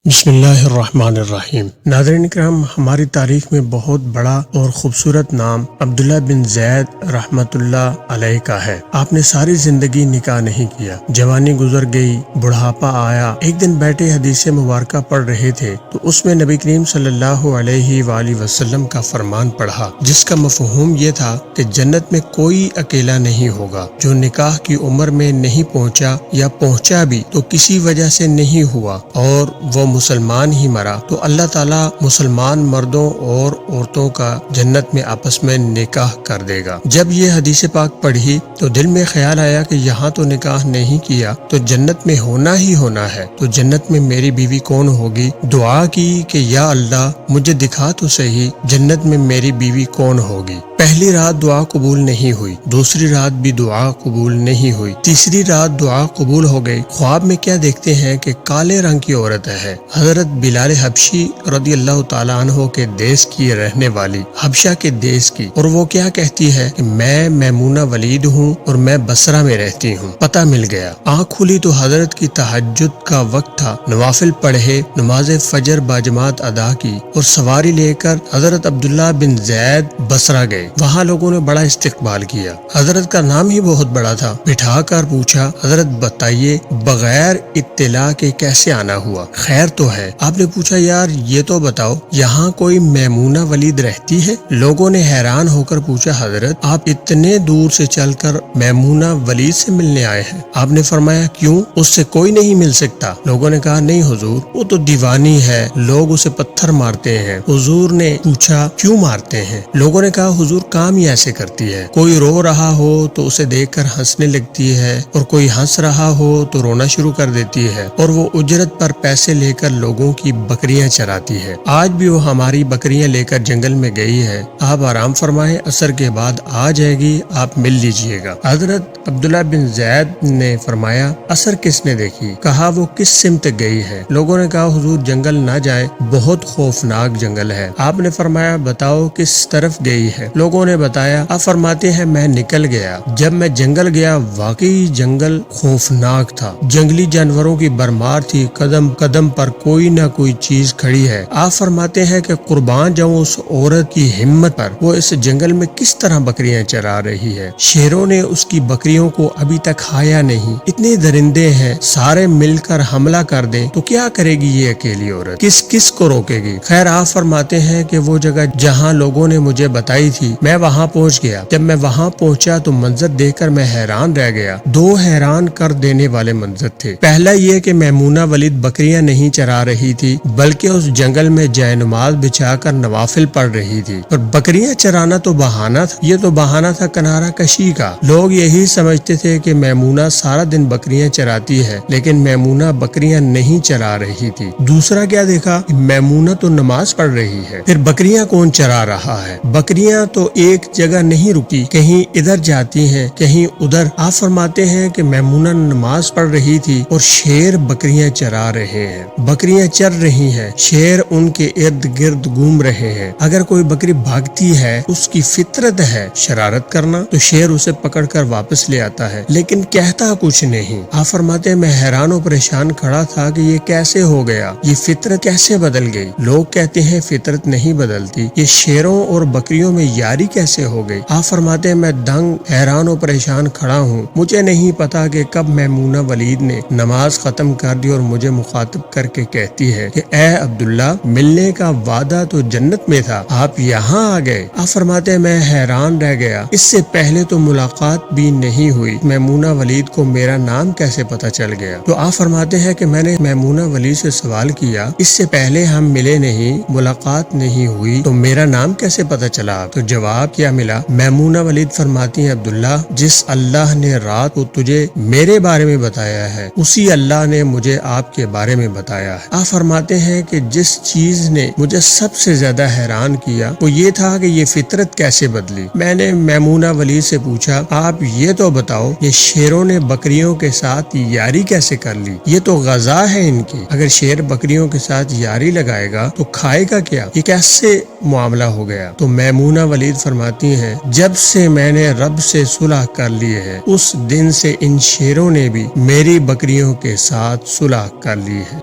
بسم اللہ الرحمن الرحیم۔ ناظرین اکرام، ہماری تاریخ میں بہت بڑا اور خوبصورت نام عبداللہ بن زید رحمت اللہ علیہ کا ہے۔ آپ نے ساری زندگی نکاح نہیں کیا، جوانی گزر گئی، بڑھاپا آیا۔ ایک دن بیٹھے حدیث مبارکہ پڑھ رہے تھے تو اس میں نبی کریم صلی اللہ علیہ وآلہ وسلم کا فرمان پڑھا، جس کا مفہوم یہ تھا کہ جنت میں کوئی اکیلا نہیں ہوگا۔ جو نکاح کی عمر میں نہیں پہنچا یا پہنچا بھی تو کسی وجہ سے نہیں ہوا اور وہ مسلمان ہی مرا تو اللہ تعالیٰ مسلمان مردوں اور عورتوں کا جنت میں آپس میں نکاح کر دے گا۔ جب یہ حدیث پاک پڑھی تو دل میں خیال آیا کہ یہاں تو نکاح نہیں کیا تو جنت میں ہونا ہی ہونا ہے، تو جنت میں میری بیوی کون ہوگی؟ دعا کی کہ یا اللہ مجھے دکھا تو صحیح جنت میں میری بیوی کون ہوگی۔ پہلی رات دعا قبول نہیں ہوئی، دوسری رات بھی دعا قبول نہیں ہوئی، تیسری رات دعا قبول ہو گئی۔ خواب میں کیا دیکھتے ہیں کہ کالے رنگ کی عورت ہے، حضرت بلال حبشی رضی اللہ تعالیٰ عنہ کے دیس کی رہنے والی، حبشہ کے دیس کی، اور وہ کیا کہتی ہے کہ میں میمونہ ولید ہوں اور میں بصرہ میں رہتی ہوں۔ پتہ مل گیا۔ آنکھ کھلی تو حضرت کی تہجد کا وقت تھا، نوافل پڑھے، نماز فجر باجماعت ادا کی اور سواری لے کر حضرت عبداللہ بن زید بصرہ گئے۔ وہاں لوگوں نے بڑا استقبال کیا، حضرت کا نام ہی بہت بڑا تھا۔ بٹھا کر پوچھا، حضرت بتائیے بغیر اطلاع کے کیسے آنا ہوا؟ خیر تو ہے؟ آپ نے پوچھا یار یہ تو بتاؤ یہاں کوئی میمونہ ولید رہتی ہے؟ لوگوں نے حیران ہو کر پوچھا، حضرت آپ اتنے دور سے چل کر میمونہ ولید سے ملنے آئے ہیں؟ آپ نے فرمایا کیوں، اس سے کوئی نہیں مل سکتا؟ لوگوں نے کہا نہیں حضور، وہ تو دیوانی ہے، لوگ اسے پتھر مارتے ہیں۔ حضور نے پوچھا کیوں مارتے ہیں؟ لوگوں نے کہا حضور کام ہی ایسے کرتی ہے، کوئی رو رہا ہو تو اسے دیکھ کر ہنسنے لگتی ہے اور کوئی ہنس رہا ہو تو رونا شروع کر دیتی ہے، اور وہ اجرت پر پیسے لے کر لوگوں کی بکریاں چراتی ہے۔ آج بھی وہ ہماری بکریاں لے کر جنگل میں گئی ہے، آپ آرام فرمائیں، عصر کے بعد آ جائے گی، آپ مل لیجئے گا۔ حضرت عبداللہ بن زید نے فرمایا عصر کس نے دیکھی؟ کہا وہ کس سمت گئی ہے؟ لوگوں نے کہا حضور جنگل نہ جائیں، بہت خوفناک جنگل ہے۔ آپ نے فرمایا بتاؤ کس طرف گئی ہے؟ لوگوں نے بتایا۔ آپ فرماتے ہیں میں نکل گیا، جب میں جنگل گیا واقعی جنگل خوفناک تھا، جنگلی جانوروں کی بھرمار تھی، قدم قدم پر کوئی نہ کوئی چیز کھڑی ہے۔ آپ فرماتے ہیں کہ قربان جاؤں اس عورت کی ہمت پر، وہ اس جنگل میں کس طرح بکریاں چرا رہی ہے۔ شیروں نے اس کی بکریوں کو ابھی تک کھایا نہیں، اتنے درندے ہیں، سارے مل کر حملہ کر دیں تو کیا کرے گی یہ اکیلی عورت، کس کو روکے گی؟ خیر آپ فرماتے ہیں کہ وہ جگہ جہاں لوگوں نے مجھے بتائی تھی میں وہاں پہنچ گیا۔ جب میں وہاں پہنچا تو منظر دیکھ کر میں حیران رہ گیا۔ دو حیران کر دینے والے منظر تھے۔ پہلا یہ کہ میمونہ ولید بکریاں نہیں چرا رہی تھی بلکہ اس جنگل میں جائے نماز بچھا کر نوافل پڑھ رہی تھی، اور بکریاں چرانا تو بہانہ تھا، یہ تو بہانہ تھا کنارہ کشی کا۔ لوگ یہی سمجھتے تھے کہ میمونہ سارا دن بکریاں چراتی ہے، لیکن میمونہ بکریاں نہیں چرا رہی تھی۔ دوسرا کیا دیکھا؟ میمونہ تو نماز پڑھ رہی ہے، پھر بکریاں کون چرا رہا ہے؟ بکریاں تو ایک جگہ نہیں رکی، کہیں ادھر جاتی ہیں کہیں ادھر۔ آپ فرماتے ہیں کہ میمونہ نماز پڑھ رہی تھی اور شیر بکریاں چرا رہے ہیں، بکریاں چر رہی ہیں، شیر ان کے ارد گرد گھوم رہے ہیں۔ اگر کوئی بکری بھاگتی ہے اس کی فطرت ہے شرارت کرنا، تو شیر اسے پکڑ کر واپس لے آتا ہے لیکن کہتا کچھ نہیں۔ آپ فرماتے ہیں میں حیران و پریشان کھڑا تھا کہ یہ کیسے ہو گیا، یہ فطرت کیسے بدل گئی؟ لوگ کہتے ہیں فطرت نہیں بدلتی، یہ شیروں اور بکریوں میں یاری کیسے ہو گئی؟ آپ فرماتے ہیں میں دنگ حیران و پریشان کھڑا ہوں، مجھے نہیں پتا کہ کب میمونہ ولید نے نماز ختم کر دی اور مجھے مخاطب کر کے کہتی ہے کہ اے عبداللہ ملنے کا وعدہ تو جنت میں تھا، آپ یہاں آ گئے۔ آپ فرماتے ہیں میں حیران رہ گیا، اس سے پہلے تو ملاقات بھی نہیں ہوئی، میمونہ ولید کو میرا نام کیسے پتا چل گیا؟ تو آپ فرماتے ہیں کہ میں نے میمونہ ولید سے سوال کیا اس سے پہلے ہم ملے نہیں، ملاقات نہیں ہوئی، تو میرا نام کیسے پتا چلا؟ تو جواب کیا ملا؟ میمونہ ولید فرماتی ہیں عبداللہ جس اللہ نے رات کو تجھے میرے بارے میں بتایا ہے اسی اللہ نے مجھے آپ کے بارے میں بتایا ہے۔ آپ فرماتے ہیں کہ جس چیز نے مجھے سب سے زیادہ حیران کیا وہ یہ تھا کہ یہ فطرت کیسے بدلی۔ میں نے میمونہ ولید سے پوچھا آپ یہ تو بتاؤ یہ شیروں نے بکریوں کے ساتھ یاری کیسے کر لی؟ یہ تو غذا ہے ان کی، اگر شیر بکریوں کے ساتھ یاری لگائے گا تو کھائے گا کیا؟ یہ کیسے معاملہ ہو گیا؟ تو میمونہ ولید فرماتی ہیں جب سے میں نے رب سے صلح کر لی ہے اس دن سے ان شیروں نے بھی میری بکریوں کے ساتھ صلح کر لی ہے۔